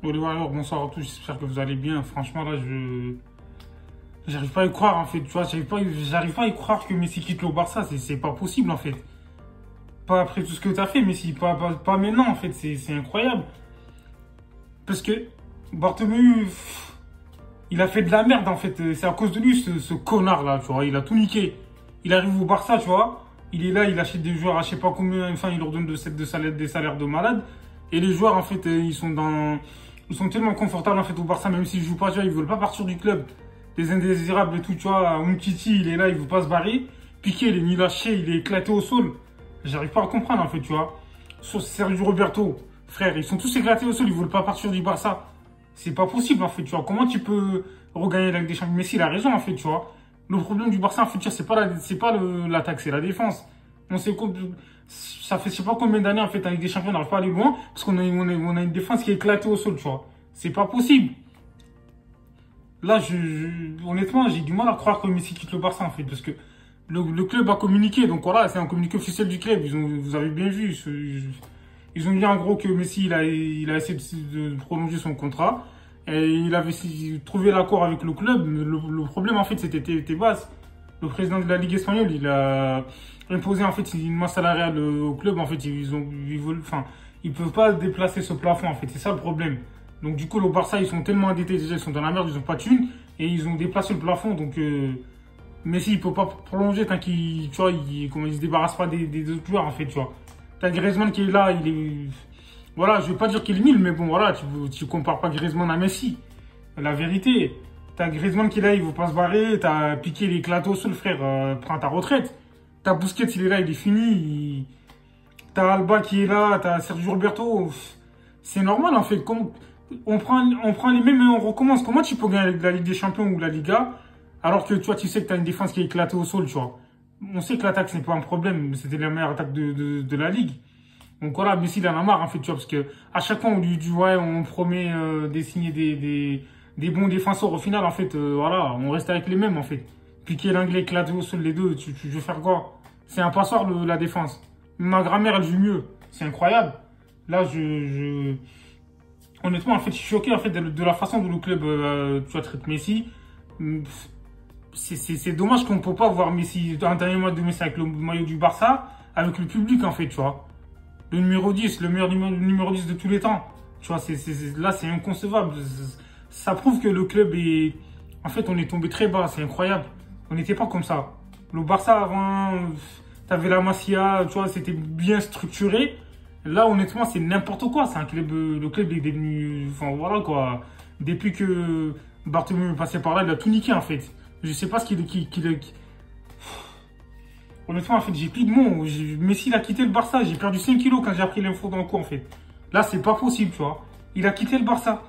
Bon, alors, bonsoir à tous, j'espère que vous allez bien. Franchement, là, j'arrive pas à y croire, en fait. Tu vois, j'arrive pas à y croire que Messi quitte le Barça. C'est pas possible, en fait. Pas après tout ce que t'as fait, Messi. Pas maintenant, en fait. C'est incroyable. Parce que Bartomeu, il a fait de la merde, en fait. C'est à cause de lui, ce connard-là, tu vois. Il a tout niqué. Il arrive au Barça, tu vois. Il est là, il achète des joueurs à je sais pas combien. Enfin, il leur donne des salaires de malade. Et les joueurs, en fait, ils sont tellement confortables en fait au Barça, même s'ils jouent pas, tu vois, ils veulent pas partir du club. Les indésirables et tout, tu vois, Umtiti, il est là, il veut pas se barrer. Piqué, il est ni lâché, il est éclaté au sol. J'arrive pas à comprendre en fait, tu vois. Sur Sergio Roberto, frère, ils sont tous éclatés au sol, ils veulent pas partir du Barça. C'est pas possible en fait, tu vois. Comment tu peux regagner la Ligue des Champions? Messi, il a raison en fait, tu vois. Le problème du Barça en fait, c'est pas l'attaque, c'est la défense. On sait ça fait je sais pas combien d'années en fait avec des champions on n'arrive pas à aller loin parce on a une défense qui est éclatée au sol, tu vois. C'est pas possible. Là, honnêtement, j'ai du mal à croire que Messi quitte le Barça en fait parce que le club a communiqué, donc voilà, c'est un communiqué officiel du club. Vous avez bien vu, ils ont dit en gros que Messi il a essayé de prolonger son contrat et il avait trouvé l'accord avec le club. Le problème en fait c'était Tebas, le président de la Ligue espagnole, il a imposé en fait une masse salariale au club. En fait, ils peuvent pas déplacer ce plafond. En fait, c'est ça le problème. Donc du coup, le Barça, ils sont tellement endettés déjà, ils sont dans la merde, ils ont pas de thunes et ils ont déplacé le plafond. Donc Messi, il peut pas prolonger tant qu'il, tu vois, il se débarrasse pas des autres joueurs en fait, tu vois. T'as Griezmann qui est là, il est, voilà, je vais pas dire qu'il est nul, mais bon, voilà, tu compares pas Griezmann à Messi. La vérité. T'as Griezmann qui est là, il veut pas se barrer. T'as Piqué, il est éclaté au sol, frère. Prends ta retraite. T'as Busquets, il est là, il est fini. T'as Alba qui est là. T'as Sergio Roberto. C'est normal, en fait. On prend les mêmes et on recommence. Comment tu peux gagner la Ligue des Champions ou la Liga alors que toi, tu sais que t'as une défense qui est éclatée au sol, tu vois. On sait que l'attaque, c'est pas un problème. C'était la meilleure attaque de la Ligue. Donc voilà, Messi, il en a marre, en fait, tu vois, parce que à chaque fois, on lui dit, ouais, on promet de signer des bons défenseurs. Au final, en fait, voilà, on reste avec les mêmes, en fait. Piquer l'anglais, éclater au sol les deux, tu veux faire quoi? C'est un passeur, la défense. Ma grand-mère, elle joue mieux. C'est incroyable. Là, honnêtement, en fait, je suis choqué, en fait, de la façon dont le club, tu vois, traite Messi. C'est dommage qu'on ne peut pas voir Messi, un dernier match de Messi avec le maillot du Barça, avec le public, en fait, tu vois. Le numéro 10, le meilleur numéro 10 de tous les temps. Tu vois, là, c'est inconcevable. Ça prouve que le club est... En fait, on est tombé très bas, c'est incroyable. On n'était pas comme ça. Le Barça, avant, t'avais la Masia, tu vois, c'était bien structuré. Là, honnêtement, c'est n'importe quoi. C'est un club... Le club est devenu... Enfin, voilà, quoi. Depuis que Bartomeu est passé par là, il a tout niqué, en fait. Je sais pas ce honnêtement, en fait, j'ai plus de mots. Messi, il a quitté le Barça. J'ai perdu 5 kilos quand j'ai appris l'info dans le coup, en fait. Là, c'est pas possible, tu vois. Il a quitté le Barça.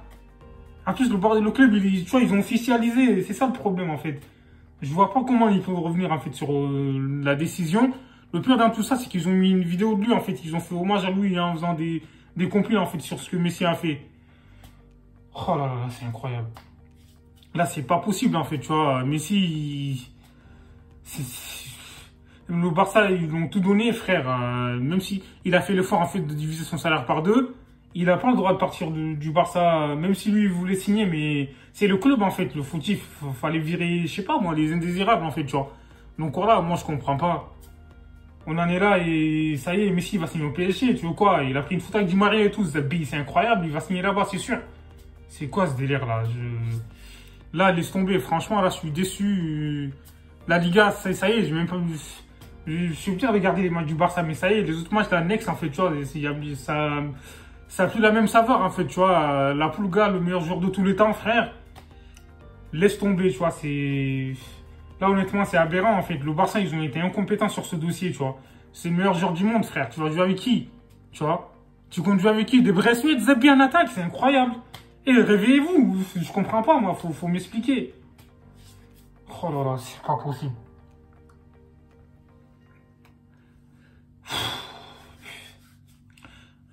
En plus, le club, tu vois, ils ont officialisé. C'est ça le problème, en fait. Je vois pas comment ils peuvent revenir, en fait, sur la décision. Le pire dans tout ça, c'est qu'ils ont mis une vidéo de lui, en fait. Ils ont fait hommage à lui en faisant des complis, en fait, sur ce que Messi a fait. Oh là là, c'est incroyable. Là, c'est pas possible, en fait, tu vois. Messi, le Barça, ils l'ont tout donné, frère. Même si il a fait l'effort, en fait, de diviser son salaire par deux, il n'a pas le droit de partir du Barça, même si lui, il voulait signer, mais c'est le club, en fait, le fautif. Fallait virer, je sais pas, moi, les indésirables, en fait, tu vois. Donc voilà, moi, je comprends pas. On en est là et ça y est, Messi va signer au PSG, tu veux quoi? Il a pris une photo avec Di Maria et tout, c'est incroyable, il va signer là-bas, c'est sûr. C'est quoi ce délire-là? Là, laisse tomber, franchement, là, je suis déçu. La Liga, ça y est, j'ai même pas... Je suis obligé de regarder les matchs du Barça, mais ça y est, les autres matchs, la Next, en fait, tu vois, ça a plus la même saveur, en fait, tu vois. La Pulga, le meilleur joueur de tous les temps, frère, laisse tomber, tu vois, c'est... Là, honnêtement, c'est aberrant, en fait. Le Barça, ils ont été incompétents sur ce dossier, tu vois. C'est le meilleur joueur du monde, frère. Tu vas jouer avec qui? Tu vois? Tu comptes jouer avec qui? Des Bressuet, des Zabi en attaque, c'est incroyable. Et réveillez-vous, je comprends pas, moi, faut m'expliquer. Oh là là, c'est pas possible.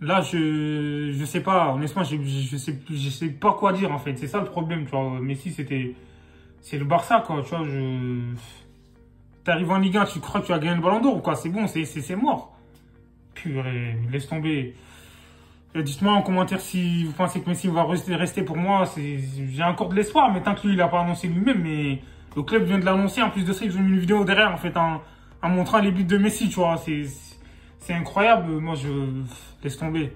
Là, je sais pas, honnêtement, je sais pas quoi dire, en fait. C'est ça le problème, tu vois. Messi, c'est le Barça, quoi, tu vois. T'arrives en Ligue 1, tu crois que tu as gagné le Ballon d'Or ou quoi? C'est bon, c'est mort. Purée, laisse tomber. Dites-moi en commentaire si vous pensez que Messi va rester pour moi. J'ai encore de l'espoir, mais tant que lui, il n'a pas annoncé lui-même. Mais le club vient de l'annoncer. En plus de ça, ils ont mis une vidéo derrière, en fait, en montrant les buts de Messi, tu vois. C'est incroyable. Moi, je laisse tomber.